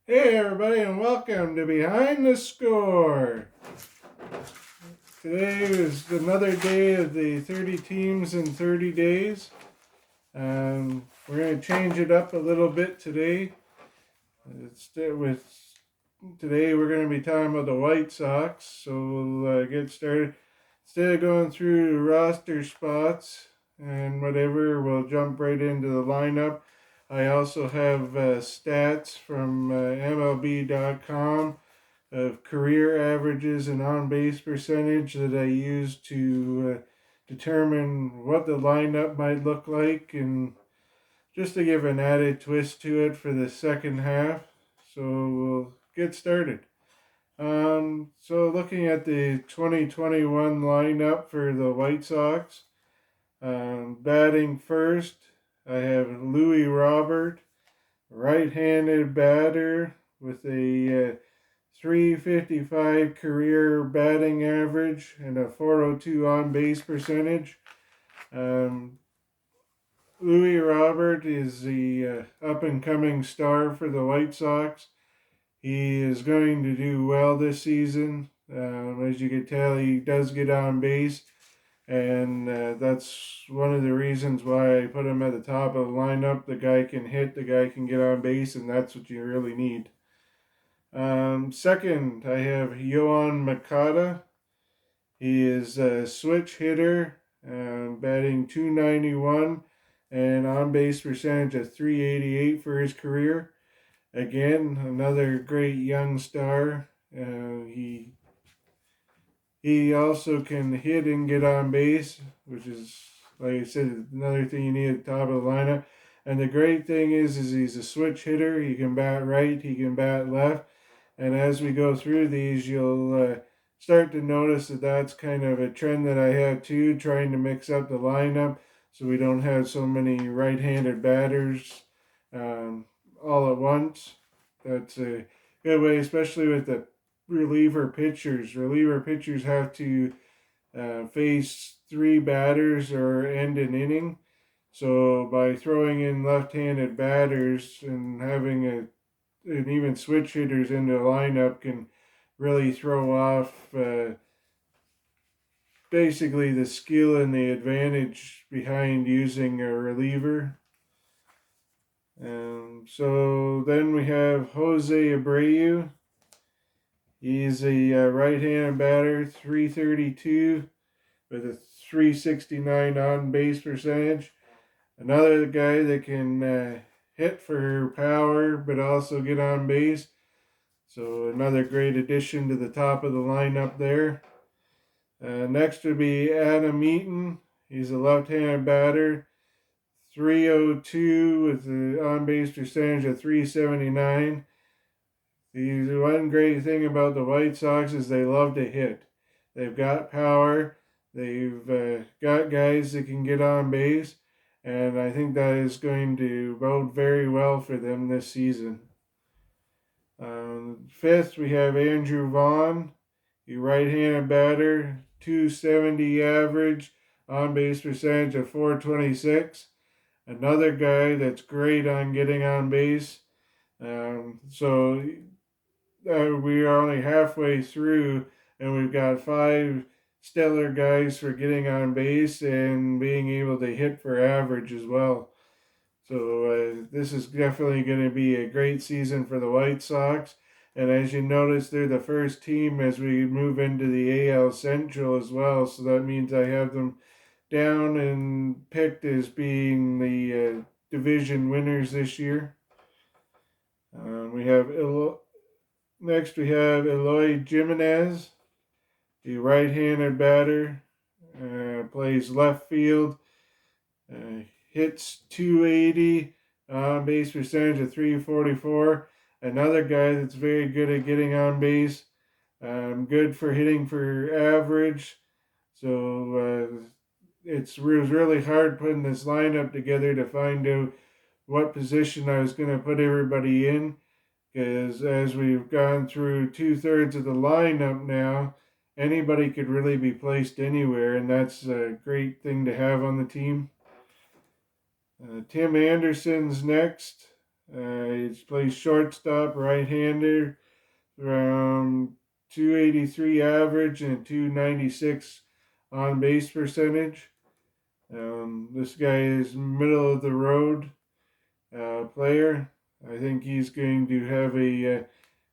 Hey everybody and welcome to Behind the Score. Today is another day of the 30 teams in 30 days. We're going to change it up a little bit today. Today we're going to be talking about the White Sox, so we'll get started. Instead of going through roster spots and whatever, we'll jump right into the lineup. I also have stats from MLB.com of career averages and on base percentage that I use to determine what the lineup might look like, and just to give an added twist to it for the second half. So we'll get started. So looking at the 2021 lineup for the White Sox, batting first, I have Louis Robert, right-handed batter with a 355 career batting average and a 402 on base percentage. Um, Louis Robert is the up and coming star for the White Sox. He is going to do well this season. As you can tell, he does get on base, and that's one of the reasons why I put him at the top of the lineup. The guy can hit, the guy can get on base, and that's what you really need. Second, I have Yoan Makata. He is a switch hitter, batting 291 and on base percentage of 388 for his career. Again, another great young star. He also can hit and get on base, which is, like I said, another thing you need at the top of the lineup. And the great thing is he's a switch hitter. He can bat right, he can bat left. And as we go through these, you'll start to notice that that's kind of a trend that I have too, trying to mix up the lineup so we don't have so many right-handed batters all at once. That's a good way, especially with the reliever pitchers. Reliever pitchers have to face three batters or end an inning. So by throwing in left-handed batters and having and even switch hitters into a lineup can really throw off basically the skill and the advantage behind using a reliever. So then we have Jose Abreu. He's a right-handed batter, 332 with a 369 on base percentage. Another guy that can hit for power but also get on base. So another great addition to the top of the lineup there. Next would be Adam Eaton. He's a left-handed batter, 302 with an on-base percentage of 379. The one great thing about the White Sox is they love to hit. They've got power. They've got guys that can get on base, and I think that is going to bode very well for them this season. Fifth, we have Andrew Vaughn, a right-handed batter, 270 average, on-base percentage of 426. Another guy that's great on getting on base. So we are only halfway through, and we've got 5 stellar guys for getting on base and being able to hit for average as well. So this is definitely going to be a great season for the White Sox. And as you notice, they're the first team as we move into the AL Central as well. So that means I have them down and picked as being the division winners this year. We have next we have Eloy Jimenez, the right-handed batter, plays left field, hits 280, on base percentage of 344. Another guy that's very good at getting on base, good for hitting for average. So it was really hard putting this lineup together to find out what position I was going to put everybody in, because as we've gone through 2/3 of the lineup now, anybody could really be placed anywhere, and that's a great thing to have on the team. Tim Anderson's next. He plays shortstop, right-hander, around 283 average and 296 on base percentage. This guy is middle of the road player. I think he's going to have a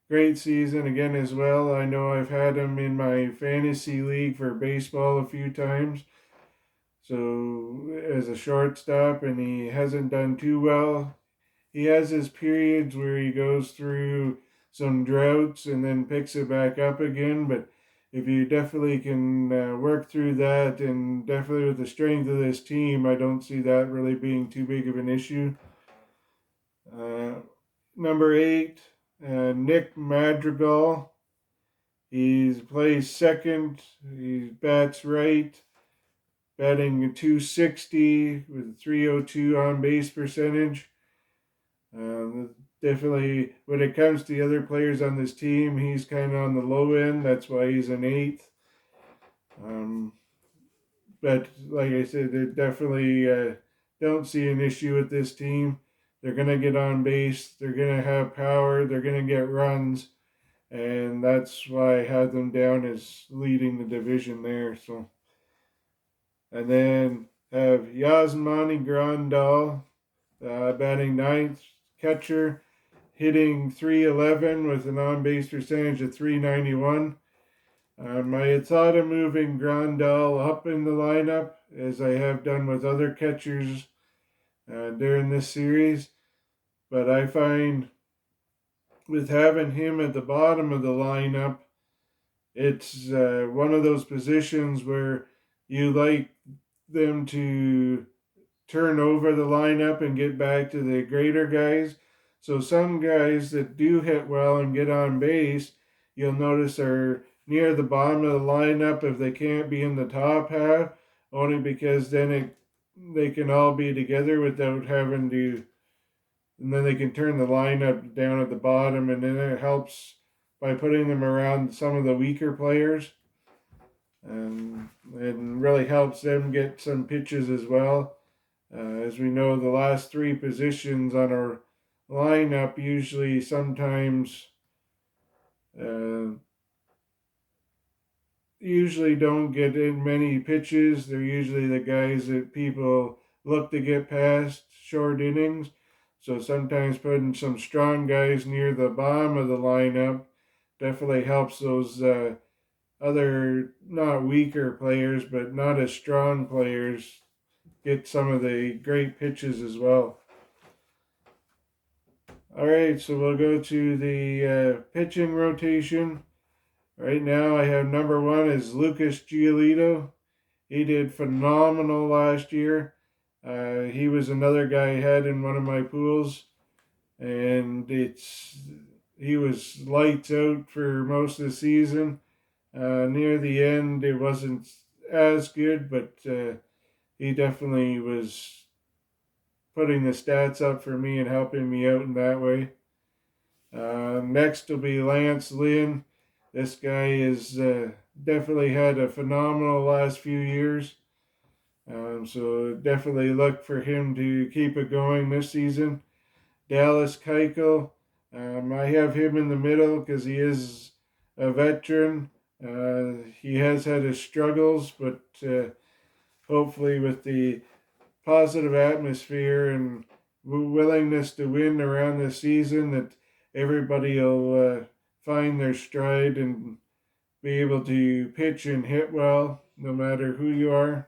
great season again as well. I know I've had him in my fantasy league for baseball a few times. So as a shortstop, and he hasn't done too well. He has his periods where he goes through some droughts and then picks it back up again. But if you definitely can work through that, and definitely with the strength of this team, I don't see that really being too big of an issue. Uh, Number 8, Nick Madrigal. He plays second. He bats right, batting 260 with 302 on base percentage. Definitely, when it comes to the other players on this team, he's kind of on the low end. That's why he's an 8th. But like I said, they definitely don't see an issue with this team. They're going to get on base. They're going to have power. They're going to get runs. And that's why I had them down as leading the division there. So, and then have Yasmani Grandal, batting 9th, catcher, hitting 311 with an on-base percentage of 391. I had thought of moving Grandal up in the lineup, as I have done with other catchers during this series, but I find with having him at the bottom of the lineup, it's one of those positions where you like them to turn over the lineup and get back to the greater guys. So some guys that do hit well and get on base, you'll notice are near the bottom of the lineup if they can't be in the top half, only because then they can all be together without having to, and then they can turn the lineup down at the bottom, and then it helps by putting them around some of the weaker players. And it really helps them get some pitches as well. As we know, the last 3 positions on our lineup uh, usually don't get in many pitches. They're usually the guys that people look to get past short innings. So sometimes putting some strong guys near the bottom of the lineup definitely helps those other not weaker players, but not as strong players get some of the great pitches as well. All right, so we'll go to the pitching rotation. Right now, I have number 1 is Lucas Giolito. He did phenomenal last year. He was another guy I had in one of my pools, and he was lights out for most of the season. Near the end, it wasn't as good, but he definitely was putting the stats up for me and helping me out in that way. Next will be Lance Lynn. This guy is definitely had a phenomenal last few years. So definitely look for him to keep it going this season. Dallas Keuchel. I have him in the middle because he is a veteran. He has had his struggles, but hopefully with the positive atmosphere and willingness to win around this season, that everybody will find their stride and be able to pitch and hit well no matter who you are.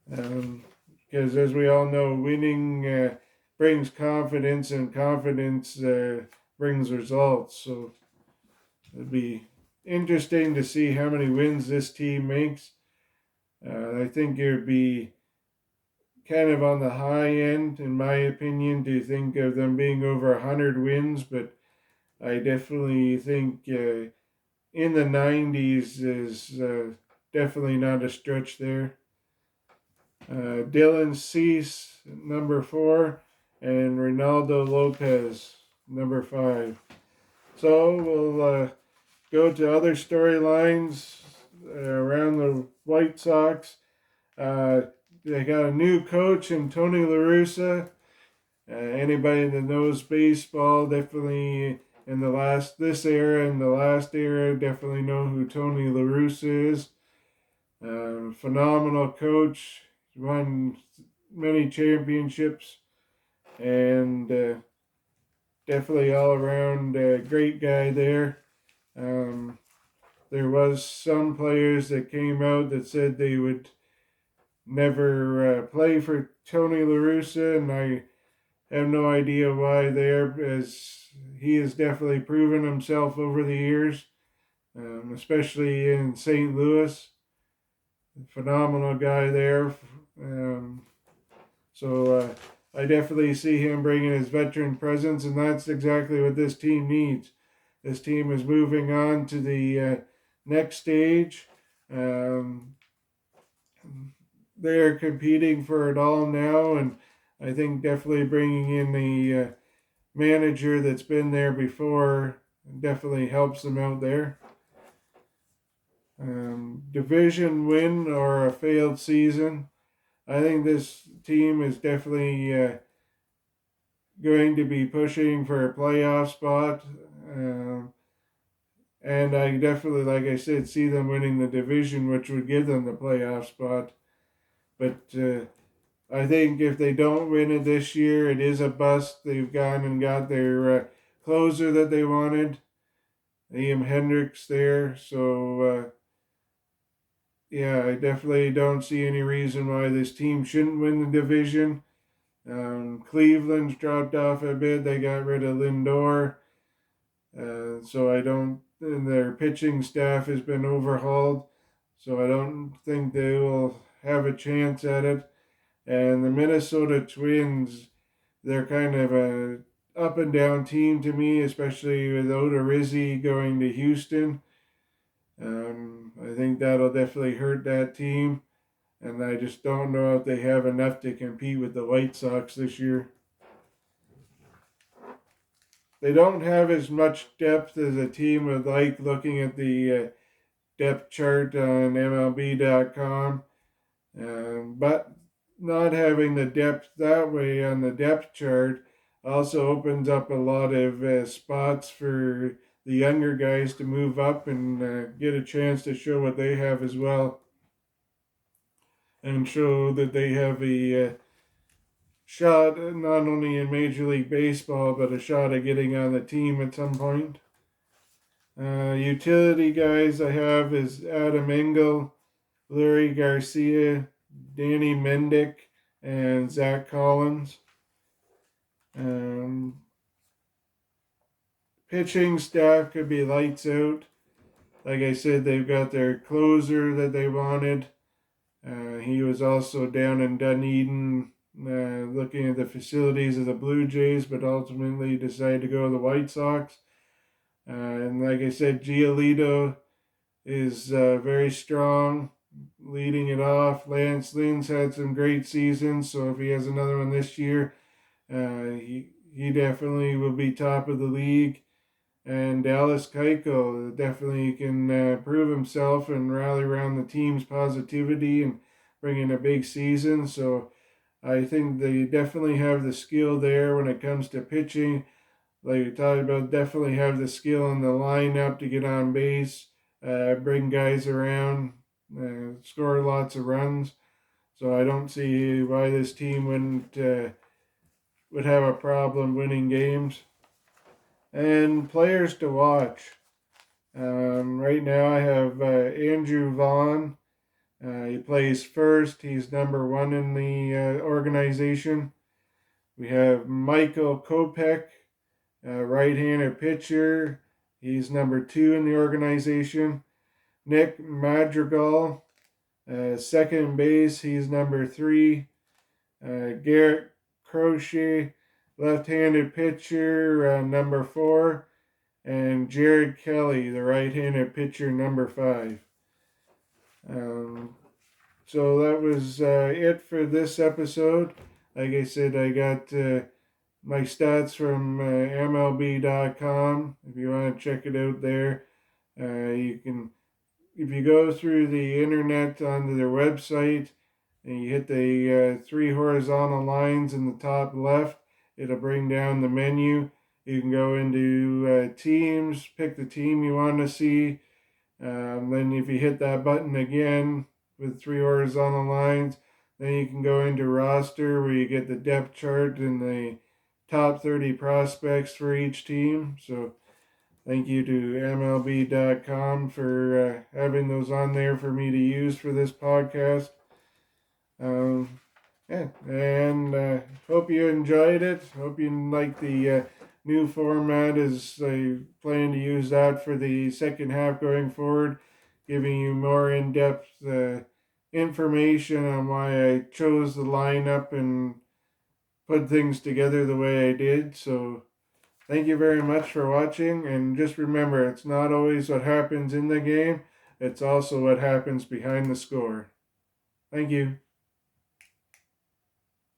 Because as we all know, winning brings confidence, and confidence brings results. So it'd be interesting to see how many wins this team makes. I think it would be kind of on the high end, in my opinion, to think of them being over 100 wins, but I definitely think in the 90s is definitely not a stretch there. Dylan Cease, number 4, and Ronaldo Lopez, number 5. So we'll go to other storylines around the White Sox. They got a new coach in Tony La Russa, Anybody that knows baseball definitely in this era and the last era definitely know who Tony La Russa is. Phenomenal coach, won many championships, and definitely all around great guy there. Um, there was some players that came out that said they would never play for Tony La Russa, and I have no idea why there, as he has definitely proven himself over the years, especially in St. Louis. Phenomenal guy there. Um, so I definitely see him bringing his veteran presence, and that's exactly what this team needs. This team is moving on to the next stage. Um, they're competing for it all now, and I think definitely bringing in the manager that's been there before definitely helps them out there. Division win or a failed season. I think this team is definitely going to be pushing for a playoff spot. And I definitely, like I said, see them winning the division, which would give them the playoff spot. But I think if they don't win it this year, it is a bust. They've gone and got their closer that they wanted, Liam Hendricks there. So, yeah, I definitely don't see any reason why this team shouldn't win the division. Cleveland's dropped off a bit. They got rid of Lindor. So I don't, and their pitching staff has been overhauled. So I don't think they will have a chance at it. And the Minnesota Twins, they're kind of a up and down team to me, especially with Odorizzi going to Houston. I think that'll definitely hurt that team, and I just don't know if they have enough to compete with the White Sox this year. They don't have as much depth as a team would like, looking at the depth chart on MLB.com. But not having the depth that way on the depth chart also opens up a lot of spots for the younger guys to move up and get a chance to show what they have as well, and show that they have a shot not only in Major League Baseball but a shot at getting on the team at some point. Utility guys I have is Adam Engel, Larry Garcia, Danny Mendick, and Zach Collins. Pitching staff could be lights out. Like I said, they've got their closer that they wanted. He was also down in Dunedin looking at the facilities of the Blue Jays, but ultimately decided to go to the White Sox. And like I said, Giolito is very strong, leading it off. Lance Lynn's had some great seasons, so if he has another one this year, he definitely will be top of the league. And Dallas Keuchel definitely can prove himself and rally around the team's positivity and bring in a big season. So I think they definitely have the skill there when it comes to pitching. Like we talked about, definitely have the skill in the lineup to get on base, bring guys around, score lots of runs. So I don't see why this team would have a problem winning games. And players to watch. Right now I have Andrew Vaughn. He plays first. He's number one in the organization. We have Michael Kopech, right-handed pitcher. He's number 2 in the organization. Nick Madrigal, second base. He's number 3. Garrett Crochet, left-handed pitcher, number 4. And Jared Kelly, the right-handed pitcher, number 5. So that was it for this episode. Like I said, I got my stats from MLB.com. If you want to check it out there, you can. If you go through the internet onto their website and you hit the 3 horizontal lines in the top left, It'll bring down the menu. You can go into teams, pick the team you want to see. Then if you hit that button again with three horizontal lines, then you can go into roster where you get the depth chart and the top 30 prospects for each team. So thank you to MLB.com for having those on there for me to use for this podcast. Yeah, and hope you enjoyed it. Hope you like the new format. As I plan to use that for the second half going forward, giving you more in-depth information on why I chose the lineup and put things together the way I did. So thank you very much for watching, and just remember, it's not always what happens in the game, it's also what happens behind the score. Thank you.